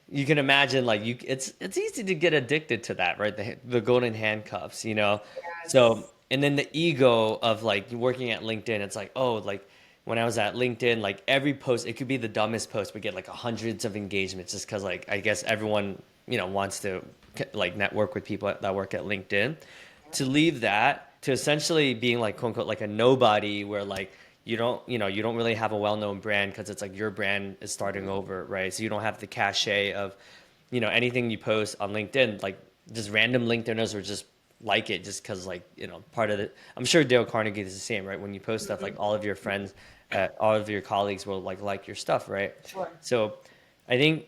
you can imagine, like it's easy to get addicted to that, right? The golden handcuffs, you know. So Yes. and then the ego of like working at LinkedIn, it's like, oh, like when I was at LinkedIn, like every post, it could be the dumbest post, but get like hundreds of engagements just because like I guess everyone wants to like network with people that work at LinkedIn. To leave that to essentially being like quote unquote like a nobody, where like you don't really have a well-known brand because it's like your brand is starting over, right? So you don't have the cachet of anything you post on LinkedIn, like just random LinkedIners or just like it just because like part of it. I'm sure Dale Carnegie is the same, right? When you post stuff, like all of your friends all of your colleagues will like your stuff, right? Sure. So I think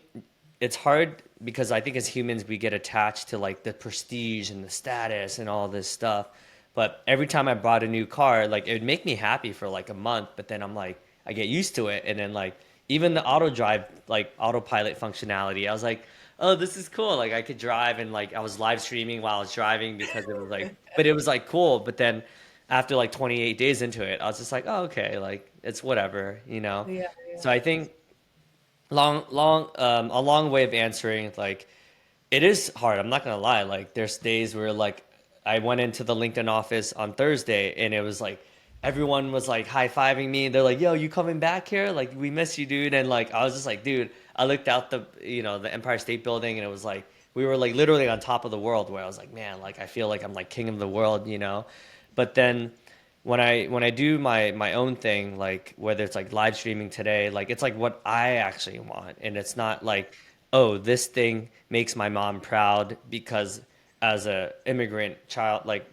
it's hard because I think as humans we get attached to like the prestige and the status and all this stuff. But every time I bought a new car, like it would make me happy for like a month, but then I'm like I get used to it, and then like even the auto drive, like autopilot functionality, I was like, oh, this is cool. Like I could drive, and like I was live streaming while I was driving because it was like, but it was like cool. But then after like 28 days into it, I was just like, oh, okay, like it's whatever, you know? Yeah, So I think a long way of answering, like it is hard. I'm not gonna lie. Like there's days where like I went into the LinkedIn office on Thursday and it was like everyone was like high fiving me. They're like, "Yo, you coming back here? Like we miss you, dude." And like I was just like, "Dude," I looked out the Empire State Building and it was like we were like literally on top of the world. Where I was like, "Man, like I feel like I'm like king of the world," you know. But then when I do my own thing, like whether it's like live streaming today, like it's like what I actually want, and it's not like, oh, this thing makes my mom proud because as a immigrant child, like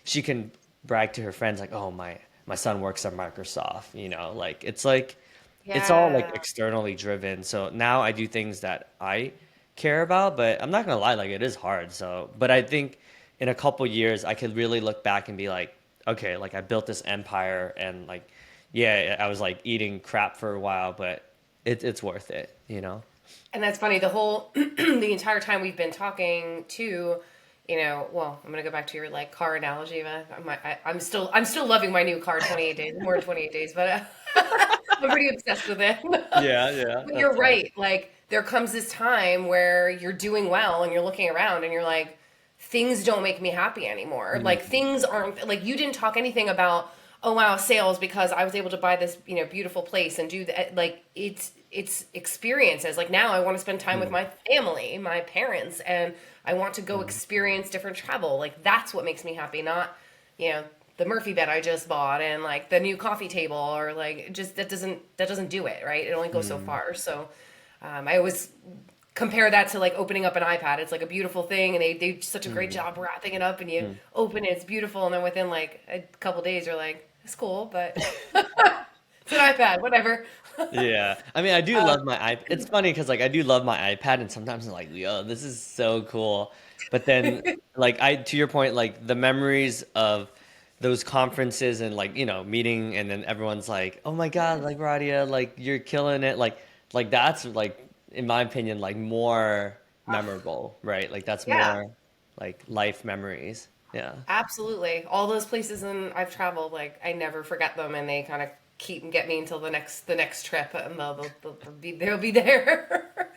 she can brag to her friends like, oh, my son works at Microsoft, like it's all like yeah. externally driven. So now I do things that I care about, but I'm not gonna lie, like it is hard. So, but I think in a couple years I could really look back and be like, okay, like I built this empire, and like, yeah, I was like eating crap for a while, but it's worth it. And that's funny. The whole, the entire time we've been talking to, well, I'm gonna go back to your like car analogy. I'm still loving my new car. 28 days, more than 28 days, but I'm pretty obsessed with it. Yeah, yeah, But that's you're fine. right. Like there comes this time where you're doing well and you're looking around and you're like, things don't make me happy anymore. Like Mhm. things aren't like you didn't talk anything about, oh wow, sales because I was able to buy this, beautiful place and do that. Like it's experiences. Like now I want to spend time with Mhm. my family, my parents, and I want to go Mhm. experience different travel. Like that's what makes me happy, not, you know, the Murphy bed I just bought and like the new coffee table or like just that doesn't do it, right? It only goes so Mhm. far. So I always compare that to like opening up an iPad. It's like a beautiful thing, and they do such a great Mhm. job wrapping it up, and you Mhm. open it, it's beautiful, and then within like a couple days, you're like, it's cool, but it's an iPad, whatever. Yeah, I mean, I do Uh, love my iPad. It's funny because like I do love my iPad, and sometimes I'm like, yo, this is so cool. But then, like to your point, like the memories of those conferences and like meeting, and then everyone's like, oh my God, like Radia, like you're killing it, like that's like in my opinion like more memorable, right? Like that's yeah, more like life memories. Yeah. absolutely. All those places and I've traveled, like I never forget them, and they kind of keep and get me until the next trip, and they'll be there.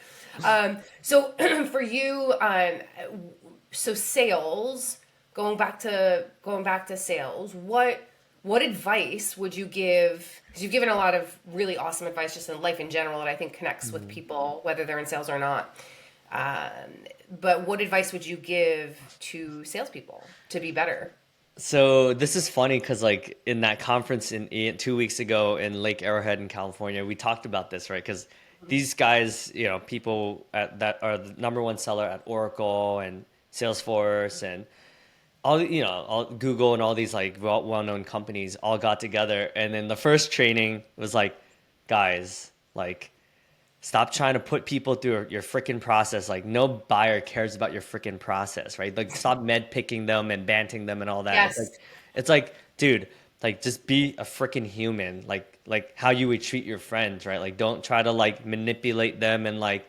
So for you, so sales, going back to sales, what advice would you give? Because you've given a lot of really awesome advice just in life in general that I think connects with Mhm. people, whether they're in sales or not. Um, but what advice would you give to salespeople to be better? So this is funny because like in that conference 2 weeks ago in Lake Arrowhead in California, we talked about this, right? Because these guys, people that are the number one seller at Oracle and Salesforce and all Google and all these like well-known companies all got together, and then the first training was like, guys, like stop trying to put people through your freaking process. Like no buyer cares about your freaking process, right? Like stop med picking them and banting them and all that. Yes. It's like, dude, like just be a freaking human. Like how you would treat your friends, right? Like don't try to like manipulate them and like.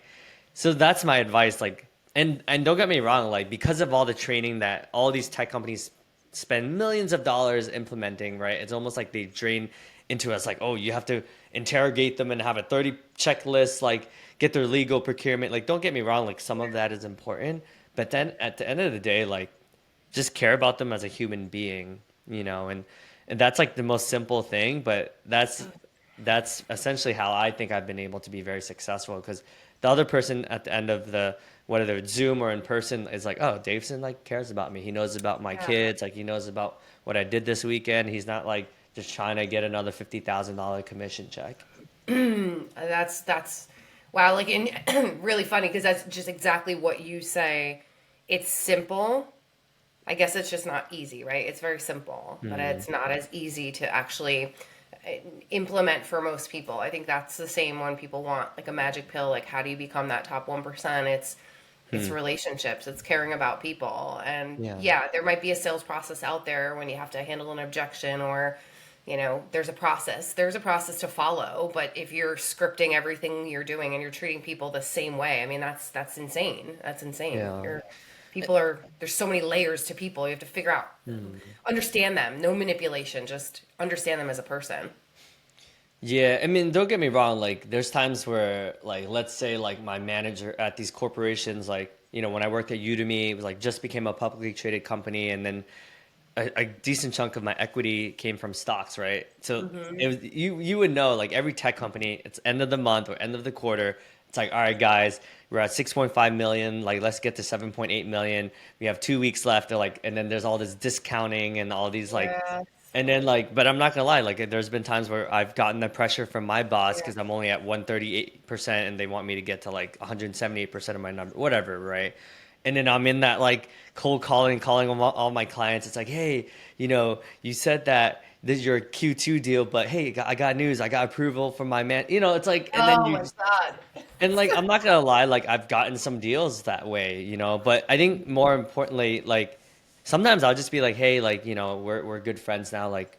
So that's my advice. Like, and don't get me wrong. Like because of all the training that all these tech companies spend millions of dollars implementing, right? It's almost like they drain into us like, oh, you have to interrogate them and have a 30 checklist, like get their legal procurement. Like, don't get me wrong, like some of that is important, but then at the end of the day, like just care about them as a human being, and that's like the most simple thing, but that's essentially how I think I've been able to be very successful because the other person at the end of the whether it's Zoom or in person is like, oh, Davidson like cares about me. He knows about my Yeah. kids. Like he knows about what I did this weekend. He's not like just trying to get another $50,000 commission check. That's wow, like and really funny because that's just exactly what you say. It's simple. I guess it's just not easy, right? It's very simple, but Hmm. it's not as easy to actually implement for most people. I think that's the same when people want like a magic pill. Like, how do you become that top 1%? It's Hmm. relationships. It's caring about people. And Yeah. yeah, there might be a sales process out there when you have to handle an objection or, there's a process. There's a process to follow. But if you're scripting everything you're doing and you're treating people the same way, I mean, that's insane. That's insane. Yeah. There's so many layers to people. You have to figure out, Hmm. understand them. No manipulation. Just understand them as a person. Yeah, I mean, don't get me wrong. Like, there's times where, like, let's say, like, my manager at these corporations, like, when I worked at Udemy, it was like just became a publicly traded company, and then a decent chunk of my equity came from stocks, right? So Hmm. it was, you would know, like, every tech company, it's end of the month or end of the quarter. It's like, all right, guys, we're at 6.5 million. Like, let's get to 7.8 million. We have 2 weeks left. They're like, and then there's all this discounting and all these like, Yeah. and then like, but I'm not gonna lie, like there's been times where I've gotten the pressure from my boss Yeah. because I'm only at 138% and they want me to get to like 178% of my number, whatever, right? And then I'm in that like cold calling all my clients. It's like, hey, you said that this is your Q2 deal, but hey, I got news. I got approval from my man. It's like, and then Oh you my God. and like I'm not gonna lie, like I've gotten some deals that way, but I think more importantly, like sometimes I'll just be like, hey, like, we're good friends now, like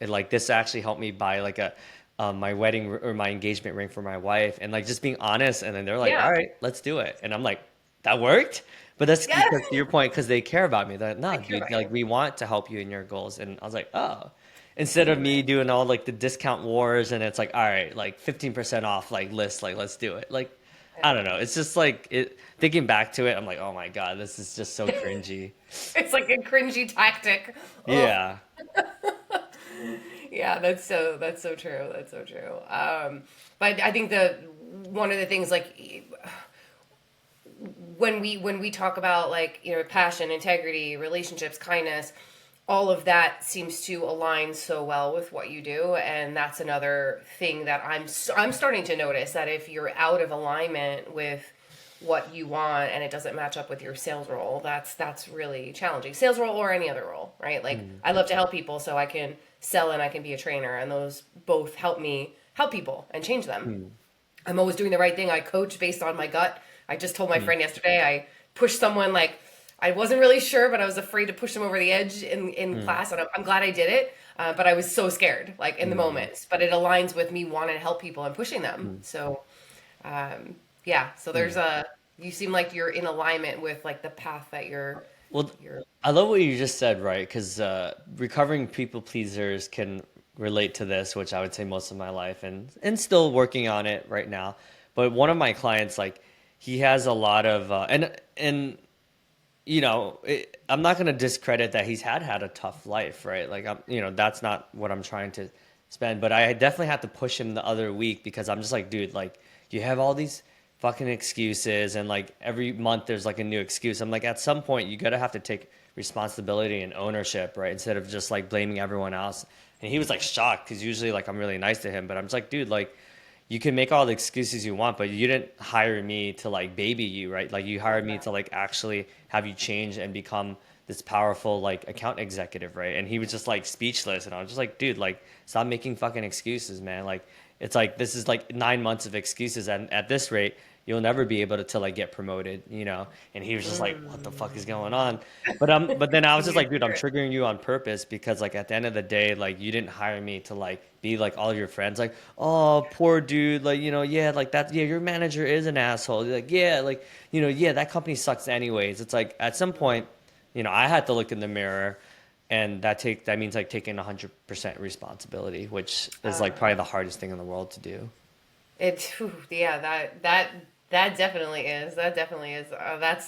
and like this actually helped me buy like a my or my engagement ring for my wife, and like just being honest, and then they're like, all Yeah. right, let's do it. And I'm like, that worked? But that's Yeah. because to your point, because they care about me. That I no, care dude, about like you. we want to help you in your goals. And I was like, oh. Instead of me doing all like the discount wars and it's like, all right, like 15% off like list, like let's do it. Like I don't know. It's just like thinking back to it, I'm like, oh my God, this is just so cringy. It's like a cringy tactic. Oh, Yeah. yeah, that's so true. That's so true. But I think the one of the things like when we talk about like passion, integrity, relationships, kindness, all of that seems to align so well with what you do, and that's another thing that I'm starting to notice that if you're out of alignment with what you want and it doesn't match up with your sales role, that's really challenging. Sales role or any other role, right? Like Mm, I love to help people, so I can sell and I can be a trainer, and those both help me help people and change them. mm, I'm always doing the right thing. I coach based on my gut. I just told my mm, friend yesterday I pushed someone like I wasn't really sure, but I was afraid to push them over the edge in mm, class, and I'm glad I did it. But I was so scared, like in the mm, moment. But it aligns with me wanting to help people and pushing them. mm, So yeah. So there's mm. a. You seem like you're in alignment with like the path that Well, you're. I love what you just said, right? Because recovering people pleasers can relate to this, which I would say most of my life, and still working on it right now. But one of my clients, like, he has a lot of and I'm not gonna discredit that he's had a tough life, right? Like, that's not what I'm trying to spend, but I definitely had to push him the other week because I'm just like, dude, like, you have all these fucking excuses, and like every month there's like a new excuse. I'm like, at some point you gotta have to take responsibility and ownership, right? Instead of just like blaming everyone else. And he was like shocked because usually like I'm really nice to him, but I'm just like, dude, like you can make all the excuses you want, but you didn't hire me to like baby you, right? Like you hired me to like actually have you change and become this powerful like account executive, right? And he was just like speechless, and I was just like, dude, like stop making fucking excuses, man. Like it's like this is like 9 months of excuses, and at this rate, you'll never be able to like get promoted. And he was just like, what the fuck is going on? But then I was You just need like, to dude, I'm hear it. triggering you on purpose because like at the end of the day, like you didn't hire me to like be like all your friends, like, oh, poor dude, like, yeah, like that, yeah, your manager is an asshole. Like, yeah, like, yeah, that company sucks anyways. It's like at some point, I had to look in the mirror, and that means like taking 100% responsibility, which is like probably the hardest thing in the world to do. Yeah, that definitely is. That definitely is.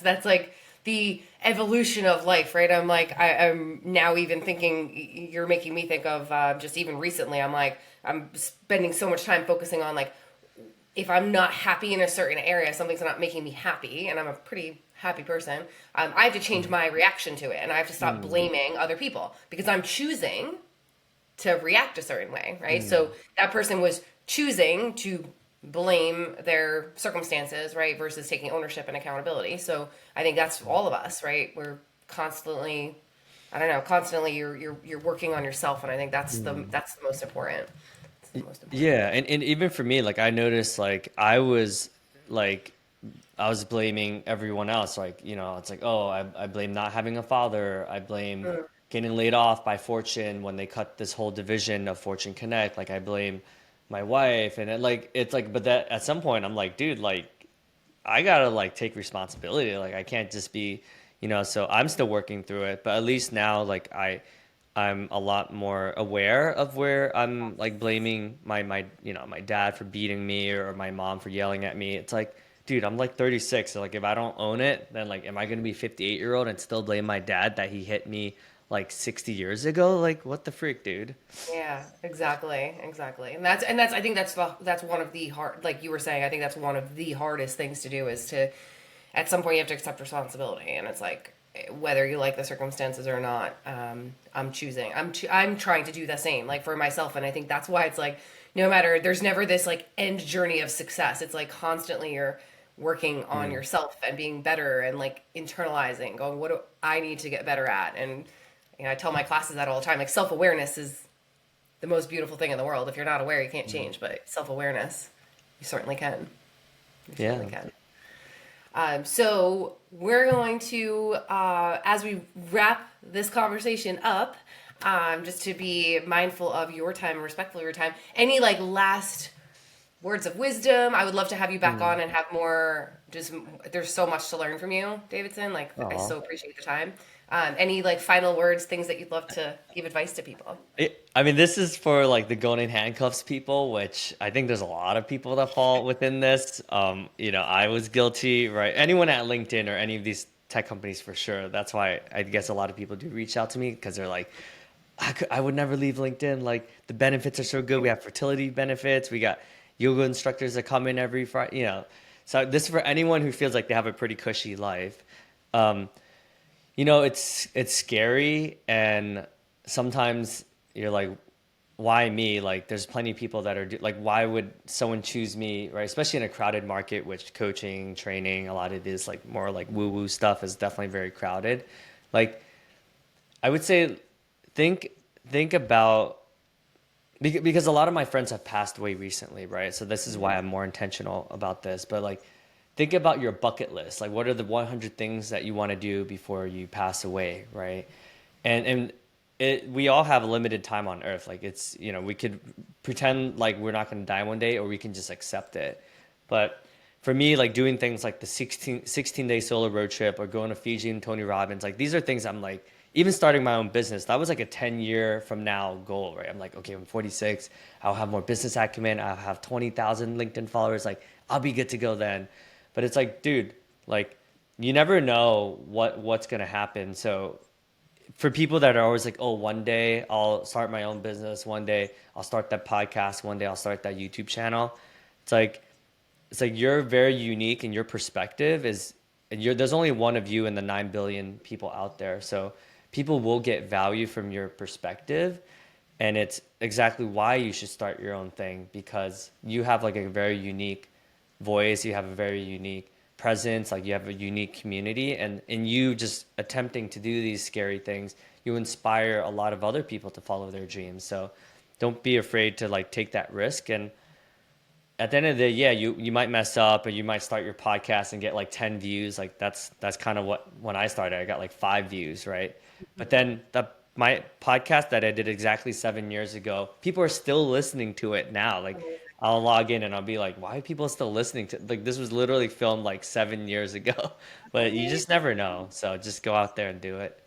That's like the evolution of life, right? I'm now even thinking. You're making me think of just even recently. I'm spending so much time focusing on like if I'm not happy in a certain area, something's not making me happy, and I'm a pretty happy person. I have to change Mm, my reaction to it, and I have to stop mm, blaming other people because I'm choosing to react a certain way, right? mm, So that person was choosing to blame their circumstances, right, versus taking ownership and accountability. So I think that's all of us, right? We're constantly I don't know, constantly you're working on yourself, and I think that's the most important. It's the most important. Yeah, and even for me, like I noticed, like I was blaming everyone else. Like, it's like, oh, I blame not having a father. I blame Mm. getting laid off by Fortune when they cut this whole division of Fortune Connect. Like, I blame my wife, and it's like, but that at some point, I'm like, dude, like, I gotta like take responsibility. Like, I can't just be, So I'm still working through it, but at least now, like, I'm a lot more aware of where I'm like blaming my dad for beating me or my mom for yelling at me. It's like, dude, I'm like 36. So like if I don't own it, then like am I gonna be 58-year-old and still blame my dad that he hit me like 60 years ago? Like what the freak, dude? Yeah, exactly, exactly. And I think that's one of the hard, like you were saying, I think that's one of the hardest things to do is to at some point you have to accept responsibility, and it's like whether you like the circumstances or not, I'm trying to do the same like for myself, and I think that's why it's like no matter there's never this like end journey of success. It's like constantly you're working on Mm. yourself and being better and like internalizing, going what do I need to get better at, and I tell my classes that all the time. Like self awareness is the most beautiful thing in the world. If you're not aware, you can't Mm. change, but self awareness, you certainly can. You certainly Yeah. can. So we're going to, as we wrap this conversation up, just to be mindful of your time and respectful of your time. Any like last words of wisdom? I would love to have you back Mm. on and have more. Just there's so much to learn from you, Davidson. Like I Aw. so appreciate the time. Any like final words, things that you'd love to give advice to people? I mean, this is for like the golden handcuffs people, which I think there's a lot of people that fall within this. I was guilty, right? Anyone at LinkedIn or any of these tech companies for sure. That's why I guess a lot of people do reach out to me because they're like, I would never leave LinkedIn. Like the benefits are so good. We have fertility benefits. We got yoga instructors that come in every Friday. So this is for anyone who feels like they have a pretty cushy life. Um, it's scary, and sometimes you're like, why me? Like, there's plenty of people that like, why would someone choose me, right? Especially in a crowded market, which coaching, training, a lot of it is like more like woo woo stuff is definitely very crowded. Like, I would say, think think about because a lot of my friends have passed away recently, right? So this is why I'm more intentional about this. But like, think about your bucket list. Like, what are the 100 things that you want to do before you pass away, right? We all have limited time on Earth. Like, we could pretend like we're not going to die one day, or we can just accept it. But for me, like doing things like the 16-day solo road trip or going to Fiji and Tony Robbins, like these are things I'm like, even starting my own business, that was like a 10-year from now goal, right? I'm like, okay, I'm 46. I'll have more business acumen. I'll have 20,000 LinkedIn followers. Like, I'll be good to go then. But it's like, dude, like, you never know what's going to happen. So for people that are always like, oh, one day I'll start my own business. One day I'll start that podcast. One day I'll start that YouTube channel. It's like, you're very unique, and your perspective is, and there's only one of you in the 9 billion people out there. So people will get value from your perspective, and it's exactly why you should start your own thing, because you have like a very unique voice, you have a very unique presence, like you have a unique community, and in you just attempting to do these scary things, you inspire a lot of other people to follow their dreams. So don't be afraid to like take that risk. And at the end of the day, yeah, you might mess up, or you might start your podcast and get like 10 views. Like that's kind of what, when I started, I got like 5 views, right? But then my podcast that I did exactly 7 years ago, people are still listening to it now. Like I'll log in and I'll be like, why are people still listening to, like, this was literally filmed like 7 years ago, but you just never know. So just go out there and do it.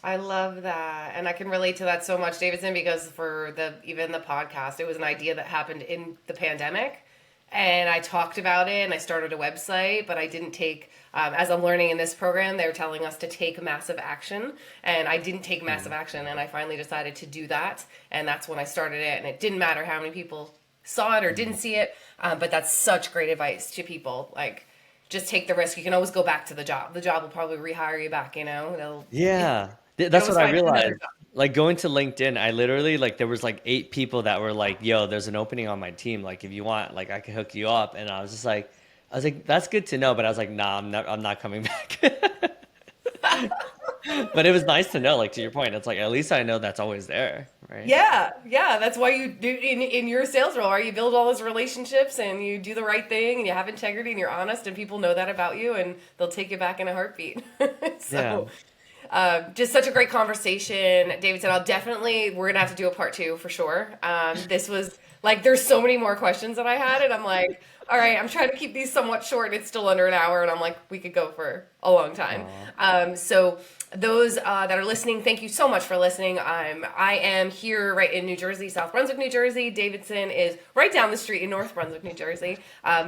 I love that. And I can relate to that so much, Davidson, because for even the podcast, it was an idea that happened in the pandemic. And I talked about it and I started a website, but I didn't take, as I'm learning in this program, they're telling us to take massive action. And I didn't take massive Mm. action. And I finally decided to do that. And that's when I started it. And it didn't matter how many people saw it or didn't see it. But that's such great advice to people. Like, just take the risk. You can always go back to the job. The job will probably rehire you back, you know? Yeah, You can that's always what I find another realized. job. Like going to LinkedIn, I literally like there was like 8 people that were like, "Yo, there's an opening on my team. Like, if you want, like, I can hook you up." And I was like, "That's good to know." But I was like, "Nah, I'm not coming back." But it was nice to know, like to your point, it's like at least I know that's always there, right? Yeah, yeah, that's why you do in your sales role, right? You build all those relationships and you do the right thing and you have integrity and you're honest and people know that about you and they'll take you back in a heartbeat. Yeah. So, just such a great conversation, David said. We're gonna have to do a part two for sure. This was like, there's so many more questions that I had, and I'm like, all right, I'm trying to keep these somewhat short. And it's still under an hour, and I'm like, we could go for a long time. Aw. So those that are listening, thank you so much for listening. I am here right in New Jersey, South Brunswick, New Jersey. Davidson is right down the street in North Brunswick, New Jersey.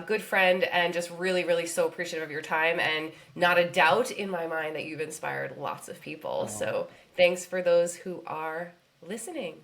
Good friend, and just really, really so appreciative of your time, and not a doubt in my mind that you've inspired lots of people. Aw. So thanks for those who are listening.